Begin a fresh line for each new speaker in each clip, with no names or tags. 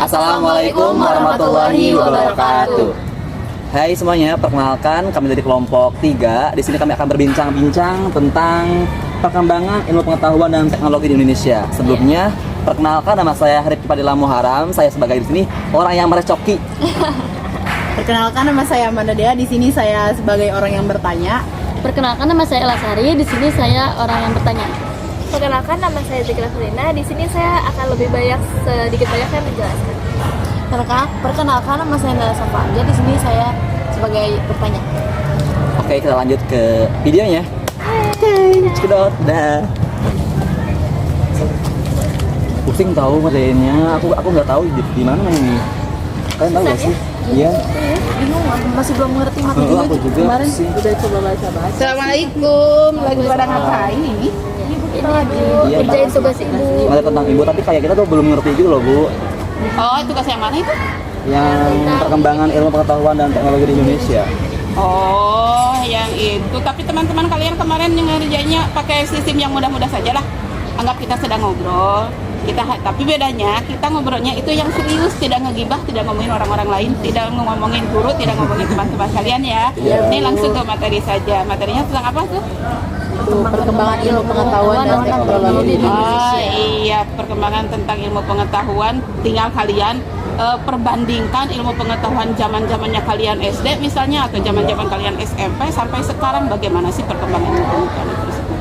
Assalamualaikum warahmatullahi wabarakatuh. Hai semuanya, perkenalkan kami dari kelompok 3. Di sini kami akan berbincang-bincang tentang perkembangan ilmu pengetahuan dan teknologi di Indonesia. Sebelumnya, perkenalkan nama saya Harif Padilla Muharam. Saya sebagai di sini orang yang merecoki.
Perkenalkan nama saya Amanda Dea. Di sini saya sebagai orang yang bertanya.
Perkenalkan nama saya Elasari. Di sini saya orang yang bertanya.
Perkenalkan nama saya Zikra Felina. Di sini saya akan lebih banyak sedikit banyak saya menjelaskan.
Perkenalkan nama saya Nela Sampanja. Di sini saya sebagai bertanya.
Oke, kita lanjut ke videonya. Cekidot, dah. Pusing tahu materinya. Aku nggak tahu di mana ini. Kalian tahu nggak sih? Iya.
Bingung, masih belum mengerti materi.
Aku juga
Kemarin
pusing.
udah coba baca-baca. Assalamualaikum. Lagi pada ngapain ini?
Ini lagi
Iya,
kerjain tugas ibu.
Materi tentang ibu, tapi kayak kita tuh belum ngerti juga loh, Bu.
Oh, tugas yang mana itu?
Yang perkembangan ilmu pengetahuan dan teknologi di Indonesia.
Oh, yang itu. Tapi teman-teman kalian kemarin yang ngerjainnya pakai sistem yang mudah-mudah saja lah. Anggap kita sedang ngobrol. Tapi bedanya kita ngobrolnya itu yang serius, tidak ngegibah, tidak ngomongin orang-orang lain, tidak ngomongin guru, tidak ngomongin teman-teman kalian ya.
Iya.
Ini langsung ke materi saja. Materinya tentang apa tuh?
Perkembangan ilmu pengetahuan dan teknologi di
Oh iya, perkembangan tentang ilmu pengetahuan. Tinggal kalian perbandingkan ilmu pengetahuan zaman-zamannya kalian SD misalnya atau zaman-zaman kalian SMP sampai sekarang, bagaimana sih perkembangan ilmu pengetahuan tersebut.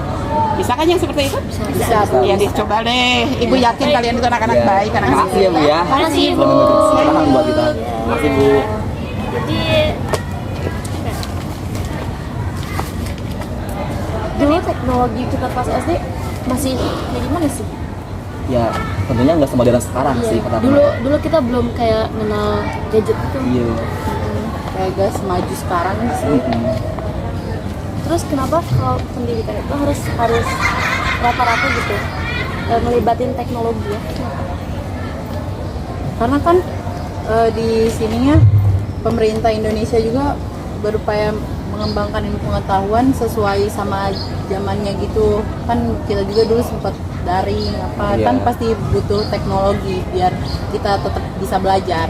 Bisa kan yang seperti itu?
Bisa.
Ya dicoba deh. Ibu yakin kalian itu anak-anak
Iya.
baik, anak-anak
Makasih ya, Bu ya.
Makasih, Bu.
Silakan buat kita. Makasih, Bu.
Jadi
Dulu teknologi kita pas SD masih kayak gimana sih?
Ya, tentunya nggak semodern sekarang sih kata
Dulu kita belum kayak kenal gadget itu.
Iya.
Kayak gak semaju sekarang sih.
Terus kenapa kalau pendidikan itu harus rata-rata gitu melibatin teknologi ya? Kenapa?
Karena kan di sininya pemerintah Indonesia juga berupaya mengembangkan ilmu pengetahuan sesuai sama zamannya gitu. Kan kita juga dulu sempat daring
Iya.
kan pasti butuh teknologi biar kita tetap bisa belajar.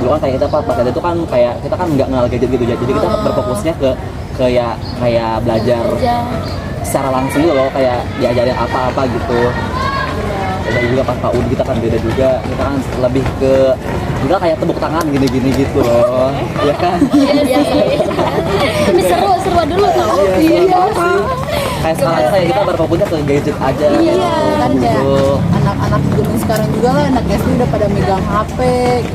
Dulu kan kayak kita pas SD itu kan kayak kita kan nggak kenal gadget gitu ya. Jadi kita berfokusnya ke kayak belajar secara langsung gitu loh, kayak diajarin apa-apa gitu. Jadi juga pas PAUD kita kan beda juga. Kita kan lebih ke kita kayak tepuk tangan gini-gini gitu loh. Ya kan?
Iya sih. Tapi seru dulu tau.
Iya. Kayak sekarang kayak kita berfokusnya ke gadget aja.
Iya, kan kayak
Gitu.
anak-anak zaman sekarang juga lah, anak SD udah pada megang HP,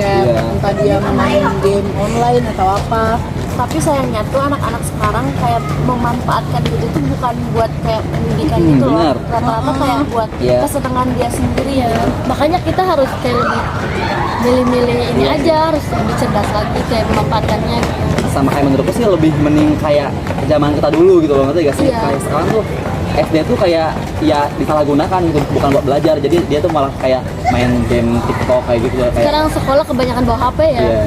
kayak
Iya.
entah dia main game online atau apa.
Tapi sayangnya tuh anak-anak sekarang kayak memanfaatkan itu tuh bukan buat kayak pendidikan gitu loh.
benar.
Rata-rata kayak buat
Iya.
kesenangan dia sendiri ya. Makanya kita harus kayak lebih milih-milih ini aja, harus lebih cerdas lagi kayak memanfaatkannya gitu.
Sama kayak menurutku sih lebih mending kayak zaman kita dulu gitu loh, ngerti gak sih?
Iya.
Kayak sekarang tuh SD tuh kayak ya disalahgunakan gitu, bukan buat belajar. Jadi dia tuh malah kayak main game TikTok kayak gitu kayak.
Sekarang sekolah kebanyakan bawa HP ya.
Iya.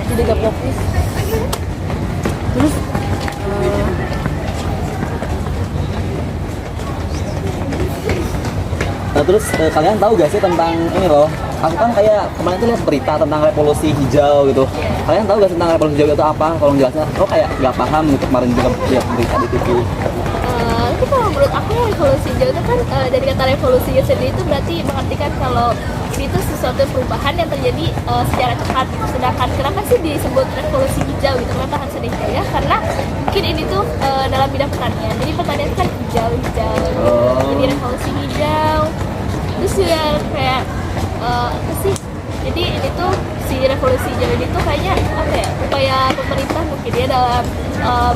Jadi gak fokus.
Terus
Nah, terus kalian tahu gak sih tentang ini loh? Aku kan kayak kemarin tuh lihat berita tentang revolusi hijau gitu. Kalian tahu gak sih tentang revolusi hijau itu apa? Kalau jelasnya, aku kayak nggak paham gitu kemarin juga lihat berita di TV.
tapi kalau menurut aku revolusi hijau itu kan dari kata revolusi sendiri itu berarti mengartikan kalau ini itu sesuatu perubahan yang terjadi secara cepat. Sedangkan kenapa sih disebut revolusi hijau gitu? Kenapa harus ada hijau ya? Karena mungkin ini tuh dalam bidang pertanian. Jadi pertanian itu kan hijau. Jadi revolusi hijau. Terus juga kayak apa sih? Jadi ini tuh si revolusi hijau ini tuh kayaknya apa ya? Upaya pemerintah mungkin ya dalam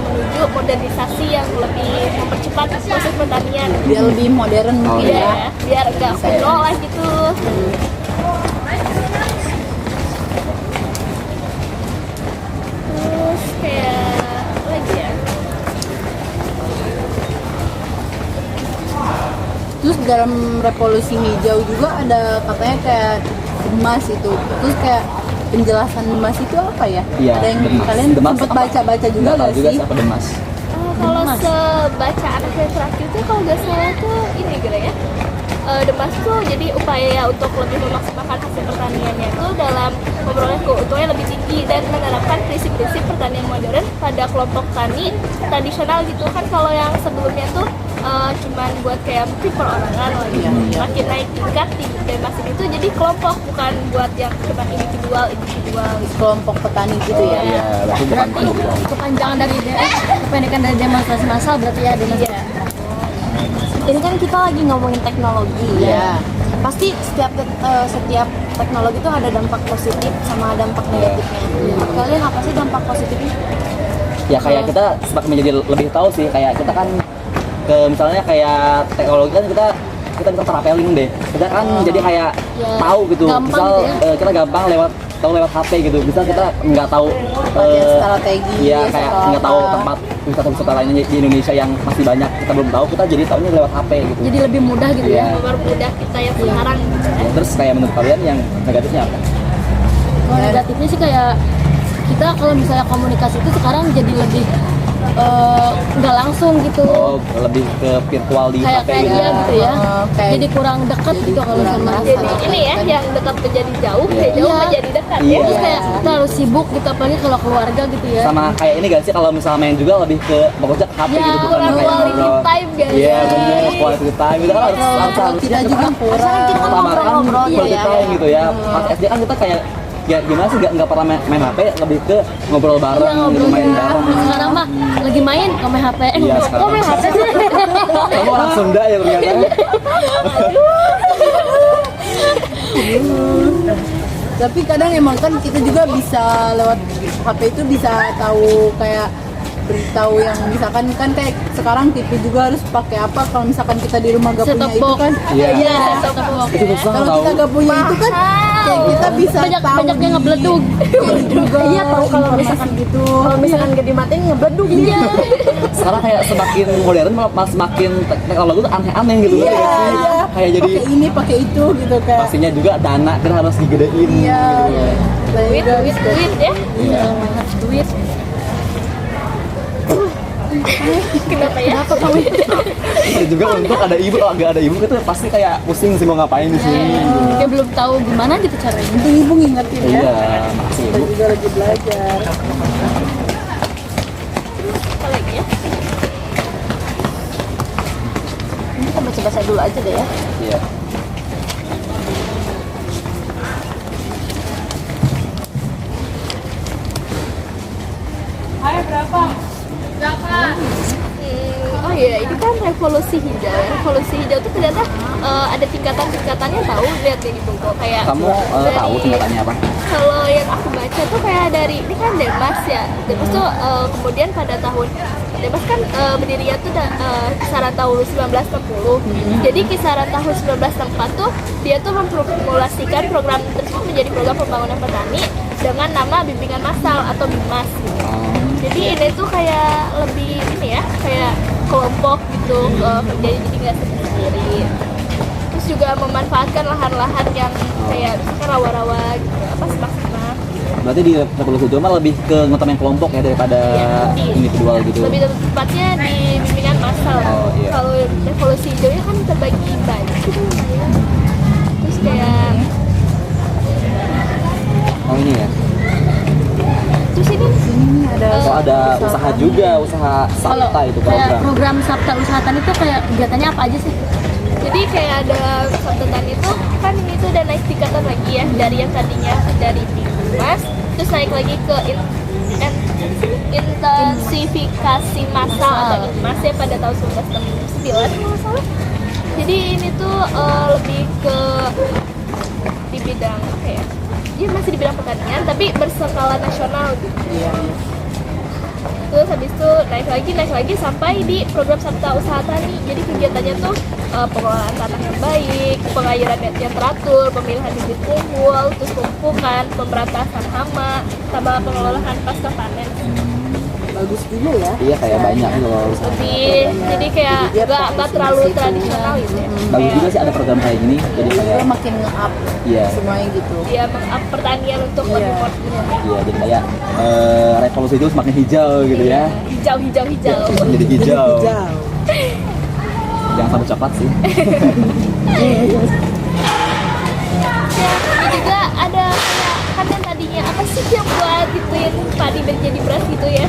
menuju modernisasi yang lebih mempercepat proses pertanian.
biar lebih modern mungkin
Iya,
ya.
biar enggak kuno lah gitu. Terus kayak apa lagi ya?
Terus dalam revolusi hijau juga ada katanya kayak emas itu. Terus kayak penjelasan emas itu apa ya?
Iya,
Ada yang
Demas.
kalian
Demas
sempat
apa?
baca-baca juga
Nggak tahu
nggak
juga
sih?
siapa Demas.
Kalau sebacaan saya terakhir tuh kalau nggak salah tuh ini gitu ya. Demas tuh jadi upaya untuk lebih memaksimalkan hasil pertanian memperoleh keuntungan yang lebih tinggi dan menerapkan prinsip-prinsip pertanian modern pada kelompok tani tradisional gitu kan. Kalau yang sebelumnya tuh cuman buat kayak mungkin perorangan lagi makin naik tingkat dan masih itu jadi kelompok, bukan buat yang cuma individual gitu.
Kelompok petani gitu ya.
Iya, berarti bukan
Berarti kepanjangan dari kependekan dari demonstrasi massal berarti ya demonstrasi.
Ini kan kita lagi ngomongin teknologi
Iya.
ya. Pasti setiap teknologi itu ada dampak positif sama dampak negatifnya. Menurut kalian apa sih dampak positifnya?
ya kayak kita semakin menjadi lebih tahu sih, kayak kita kan ke misalnya kayak teknologi kan kita bisa terapelin deh, kita kan jadi kayak tahu gitu,
gampang
misal
gitu
kita gampang tahu lewat HP gitu, bisa kita nggak tahu
Bagian strategi,
iya kayak
atau
nggak tahu
apa.
tempat wisata-wisata lainnya di Indonesia yang masih banyak kita belum tahu, kita jadi tahunya lewat HP gitu.
Jadi lebih mudah gitu ya.
Iya.
Mempermudah kita yang sekarang gitu ya.
Terus kayak menurut kalian yang negatifnya apa?
Kalau negatifnya sih kayak kita kalau misalnya komunikasi itu sekarang jadi lebih nggak langsung gitu.
Oh, lebih ke virtual di
kayak
HP
kayak
gitu.
dia gitu ya.
kayak
Jadi kurang dekat gitu kalau sama
Jadi ini ya yang dekat menjadi jauh,
Iya.
yang jauh
Iya.
menjadi dekat
Iya.
ya.
Terus kayak kita harus sibuk gitu apalagi kalau keluarga gitu ya.
Sama kayak ini gak sih, kalau misalnya main juga lebih ke fokusnya ke HP
Ya,
gitu, bukan
kurang
kayak
quality
ngobrol.
time, guys.
Iya bener, quality time gitu kan harusnya
kita juga kurang.
utamakan quality time gitu ya. Pas SD kan kita kayak ya gimana sih nggak pernah main HP, lebih ke ngobrol
Iya,
bareng gitu,
ngobrol
main
ya.
bareng.
Sekarang mah lagi main kok main HP.
Iya,
Kok
sekarang.
main HP sih?
Kamu orang Sunda ya ternyata.
Tapi kadang emang kan kita juga bisa lewat HP itu bisa tahu kayak beritahu yang misalkan kan kayak sekarang TV juga harus pakai apa kalau misalkan kita di rumah gak punya
Set-top
itu
box.
kan.
Iya.
Iya, set-top box.
Itu susah
Kalau
tahu.
kita gak punya itu kan kayak kita bisa tahu
Banyak yang ngebledug.
juga.
Iya, tahu kalau
misalkan gitu.
Kalau misalkan gak dimatiin ngebleduk
Iya.
Sekarang kayak semakin modern malah semakin teknologi itu aneh-aneh gitu.
Iya,
ngerti nggak sih?
iya.
Kayak jadi
pakai ini pakai itu gitu kayak.
pastinya juga dana kan harus digedein
Iya.
gitu.
Dan
Duit,
juga
duit, duit ya.
Iya.
Duit.
Kenapa ya?
Dan juga untuk ada ibu, kalau nggak ada ibu itu pasti kayak pusing sih mau ngapain di sini.
Dia belum tahu gimana gitu caranya.
untung ibu ngingetin ya.
Iya, makasih
Kita
ibu.
juga lagi belajar.
Apa lagi ya?
Ini kita baca-baca dulu aja deh ya.
Iya.
Oh iya, ini kan revolusi hijau ya. Revolusi hijau itu ternyata ada tingkatan-tingkatannya, tahu lihat ya gitu kok kayak
Kamu
dari-
tahu tingkatannya apa?
Kalau yang aku baca tuh kayak dari ini kan Demas ya. Demas tuh kemudian pada tahun Demas kan berdirinya tuh kisaran tahun 1960. Jadi kisaran tahun 1964 tuh dia tuh memformulasikan program tersebut menjadi program pembangunan petani dengan nama bimbingan massal atau BIMAS gitu. Jadi ini tuh kayak lebih ini ya, kayak kelompok gitu kerja, jadi nggak sendiri. Terus juga memanfaatkan lahan-lahan yang kayak misalkan rawa-rawa gitu, apa semak-semak.
Berarti di revolusi hijau mah lebih ke ngutamain kelompok ya daripada
Iya.
individual gitu.
Lebih tepatnya di bimbingan massal.
Oh, iya.
Kalau revolusi hijaunya kan terbagi banyak gitu. Terus kayak
Oh ini ya.
terus ini
Oh ada usaha juga, usaha
Kalau
Sabta itu
kayak
program.
program Sabta Usaha Tani itu kayak kegiatannya apa aja sih?
jadi kayak ada Sabta Tani itu kan ini tuh udah naik tingkatan lagi ya, dari yang tadinya dari Bimas terus naik lagi ke intensifikasi massal atau INMAS ya pada tahun 1969 kalau nggak salah. Jadi ini tuh lebih ke di bidang apa ya? Dia masih di bidang pertanian tapi berskala nasional gitu.
Iya.
Terus habis itu naik lagi sampai di program Sabta Usaha Tani. Jadi kegiatannya tuh pengelolaan tanah yang baik, pengairan yang teratur, pemilihan bibit unggul, terus pemupukan, pemberantasan hama, sama pengelolaan pasca panen.
Bagus juga ya.
Iya kayak banyak gitu loh usaha.
Lebih jadi kayak
dia
nggak
fokus di
terlalu
situ.
tradisional gitu ya.
Bagus
Kayak
juga sih ada program kayak gini. Jadi
Kita
kayak
makin nge-up
Iya.
semuanya gitu.
dia meng-up pertanian untuk lebih
Iya.
modern.
iya jadi kayak revolusi itu semakin hijau gitu ya.
Hijau.
Jadi hijau. Jangan sampai coklat sih.
Ya, ini juga ada kayak kan yang tadinya padi menjadi beras gitu ya.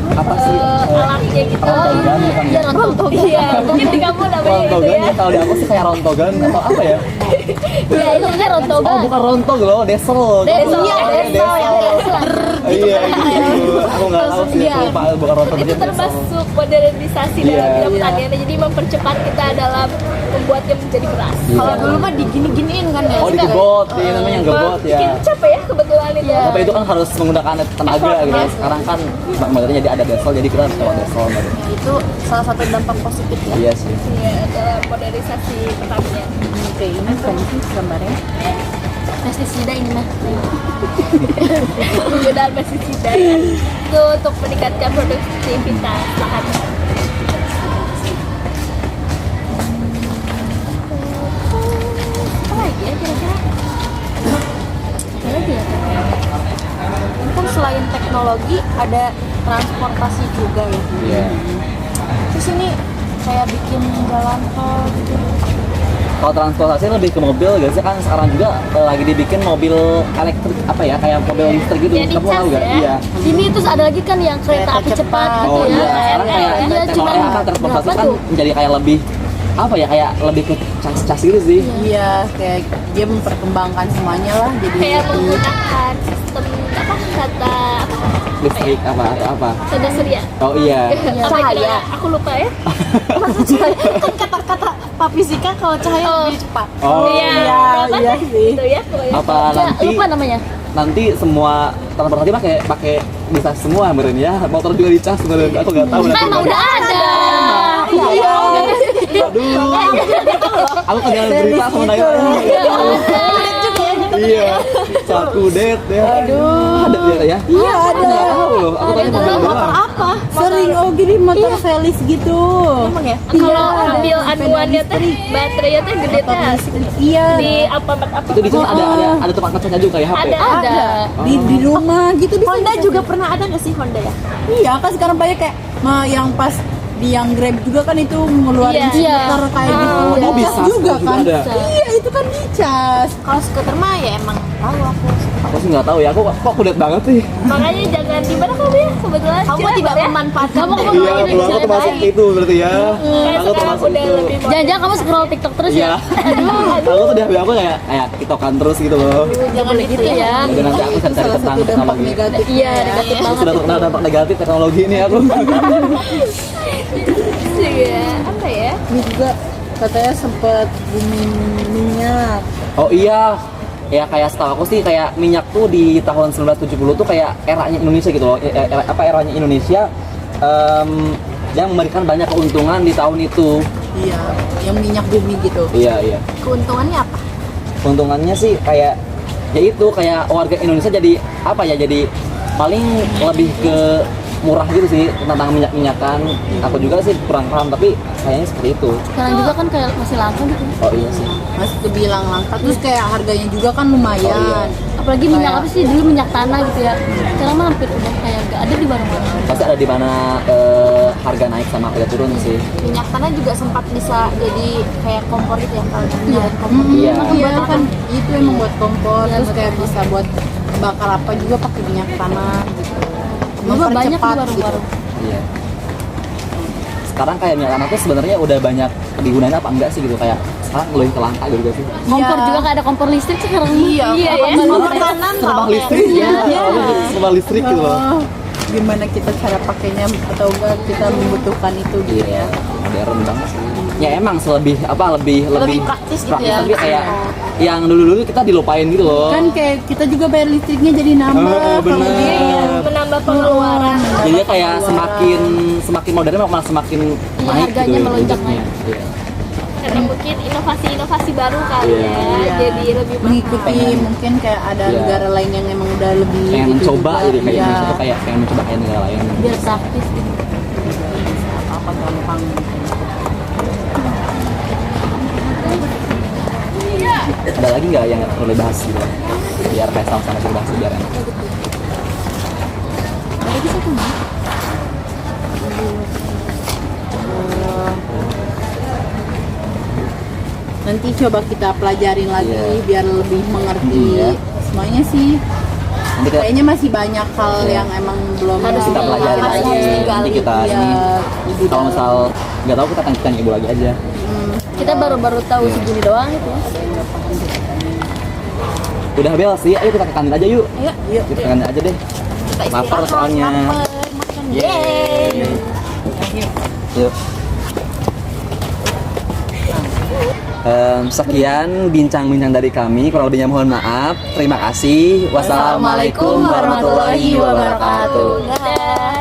Apa sih?
Alatnya gitu.
Rontogan bukan ya?
Iya, mungkin di kamu namanya gitu
Rontogan
ya.
ya, kalau di aku sih kayak rontogan atau apa ya?
Ya itu kan
Oh
rontogan.
bukan rontog loh, desel.
Desel,
Iya,
desel, yang desel.
Iya gitu. Aku nggak tahu sih,
Iya.
aku lupa bukan rontog
Itu
aja desel.
termasuk modernisasi
Iya.
dalam bidang pertanian. Jadi mempercepat kita dalam membuatnya menjadi beras.
Iya.
Kalau dulu mah digini-giniin kan ya.
Oh digebot, ini namanya gebot ya.
Bikin capek ya kebetulan itu.
Iya.
Tapi itu kan harus menggunakan tenaga gitu. Sekarang kan modelnya jadi ada desel, jadi kita harus lewat desel gitu.
Itu salah satu dampak positif ya.
Iya sih.
Iya, dalam modernisasi pertanian.
Oke, ini fancy gambarnya.
Pestisida ini mah.
Penggunaan pestisida ya. Itu untuk meningkatkan produktivitas lahan. Apa lagi ya kira-kira?
Apa lagi ya?
Kan selain teknologi ada transportasi juga ya.
Iya.
Terus ini kayak bikin jalan tol gitu.
Kalau transportasi lebih ke mobil, gak sih kan sekarang juga lagi dibikin mobil elektrik apa ya, kayak mobil listrik gitu.
Yang
Kamu tahu
dicas
gak?
ya?
Iya.
Ini terus ada lagi kan yang kereta api
Kereta
cepat
cepat.
gitu
Oh
ya.
iya, sekarang kayak
Iya, cuma
teknologi transportasi
berapa
kan
tuh?
menjadi kayak lebih apa ya, kayak lebih ke cas-cas gitu sih.
Iya, kayak dia memperkembangkan semuanya lah. Jadi
Kayak menggunakan sistem apa kata apa?
Listrik apa atau apa?
Tenaga surya.
Oh iya.
Apa
Cahaya.
kira? Aku lupa ya.
Kan kata-kata Pak Fisika kalau cahaya lebih cepat.
Oh
Iya, berapa
iya
sih?
sih.
Itu ya, pokoknya.
apa
Ya,
nanti
lupa namanya.
nanti semua transportasi pakai dicas semua meren ya, motor juga dicas meren, aku nggak tahu
Kan
nanti.
emang udah ada.
Iya. Aduh, aku kedengeran berita sama Naila. Iya, saat kudet ya. Aduh, ada dia ya?
Iya ada.
Nggak tahu loh, aku tadi mobil doang.
Apa?
Sering gini motor Velis gitu.
Emang ya?
Kalau ambil anuannya teh baterainya teh gede teh
Iya.
di apa
Itu di sana ada tempat ngecasnya juga kayak HP.
ada
Ada.
Di rumah gitu bisa.
Honda juga pernah ada nggak sih Honda ya?
Iya kan sekarang banyak kayak yang pas di yang Grab juga kan itu ngeluarin
Iya.
skuter kayak gitu.
Oh,
Dicas
bisa,
juga
juga
kan.
ada.
Iya itu kan dicas.
Kalau skuter mah ya emang tahu aku.
Aku sih nggak tahu ya, aku kok kudet banget sih.
makanya jangan di mana kamu ya kebetulan
Kamu
Cirebon
tidak
ya?
memanfaatkan.
Kamu
Iya,
kemana
aku
Indonesia
termasuk
baik?
itu berarti ya.
Kayak
Aku
sekarang
termasuk
udah
itu.
lebih modern.
Jangan-jangan kamu scroll TikTok terus
Iya.
ya?
Aku tuh di HP aku kayak tiktokan terus gitu loh.
Jangan gitu ya.
Jadi nanti aku cari
Salah
tentang
satu dampak
teknologi.
negatif.
Iya, negatif banget.
Sudah terkena dampak negatif teknologi ini aku.
Iya, apa ya?
Ini juga katanya sempat booming minyak.
Oh iya, ya kayak setahu aku sih kayak minyak tuh di tahun 1970 tuh kayak eranya Indonesia gitu loh. Eranya Indonesia yang memberikan banyak keuntungan di tahun itu.
Iya, yang minyak bumi gitu.
Iya, iya.
Keuntungannya apa?
Keuntungannya sih kayak ya itu kayak warga Indonesia jadi apa ya, jadi paling lebih ke murah gitu sih tentang minyak-minyakan. Aku juga sih kurang paham tapi kayaknya seperti itu.
Sekarang juga kan kayak masih langka gitu.
Oh iya sih.
Masih kebilang langka. Terus kayak harganya juga kan
Oh,
lumayan.
iya.
Apalagi minyak apa sih dulu minyak tanah gitu ya. Sekarang mah hampir udah kayak nggak ada di mana-mana.
Pasti ada di mana harga naik sama harga turun sih.
Minyak tanah juga sempat bisa jadi kayak kompor gitu ya kalau nyalain kompor.
Iya.
Iya kan itu emang buat kompor.
Iya,
Terus
buat
kayak bisa buat bakar apa juga pakai minyak tanah gitu.
Juga banyak di
Mempercepat gitu.
warung-warung.
Iya. Sekarang kayak minyak tanah tuh sebenarnya udah banyak digunain apa enggak sih gitu, kayak sekarang lebih ke langka gitu sih.
Kompor
Iya.
juga kayak ada kompor listrik sekarang.
Iya,
Iya, ya.
kompor kanan
Serba
tau.
listrik ya. Serba listrik gitu loh.
Oh, gimana kita cara pakainya atau enggak kita membutuhkan itu gitu
Iya,
ya.
modern banget sih. Ya emang lebih
praktis gitu ya.
Tapi kayak yang dulu-dulu kita dilupain gitu loh.
Kan kayak kita juga bayar listriknya jadi nambah. kalau
bener.
dia
Menambah pengeluaran.
Jadi kayak semakin modern malah semakin
Iya,
naik
harganya
gitu
melonjak
budgetnya. Iya.
Karena mungkin inovasi-inovasi baru kali
Iya.
ya.
Iya.
Jadi lebih
mengikuti
Pengen.
mungkin kayak ada
Iya.
negara lain yang emang udah lebih
Pengen
gitu
mencoba
juga.
gitu kayak
Iya.
Indonesia tuh kayak pengen mencoba kayak negara lain.
Biar praktis gitu.
apa gampang.
Ada lagi nggak yang perlu dibahas gitu? Biar kayak sama-sama kita bahas biar enak.
Ada lagi satu nih.
Nanti coba kita pelajarin lagi
Iya.
biar lebih mengerti
Iya.
semuanya sih.
Nanti kita,
Kayaknya masih banyak hal yang emang belum
Harus
kita pelajari
Harus
lagi. Nanti kita
Iya,
ini
lebih
kalau
dalam.
misal nggak tahu kita tanya ibu lagi aja.
Kita baru-baru tahu segini doang itu.
Udah Bel sih, ayo kita ke kantin aja yuk.
Ayo,
Yuk,
Kita ke kantin aja deh. Lapar soalnya.
makan.
Yeay. Yuk. Sekian bincang-bincang dari kami. Kurang lebihnya mohon maaf. Terima kasih. Wassalamualaikum warahmatullahi wabarakatuh.
Dah.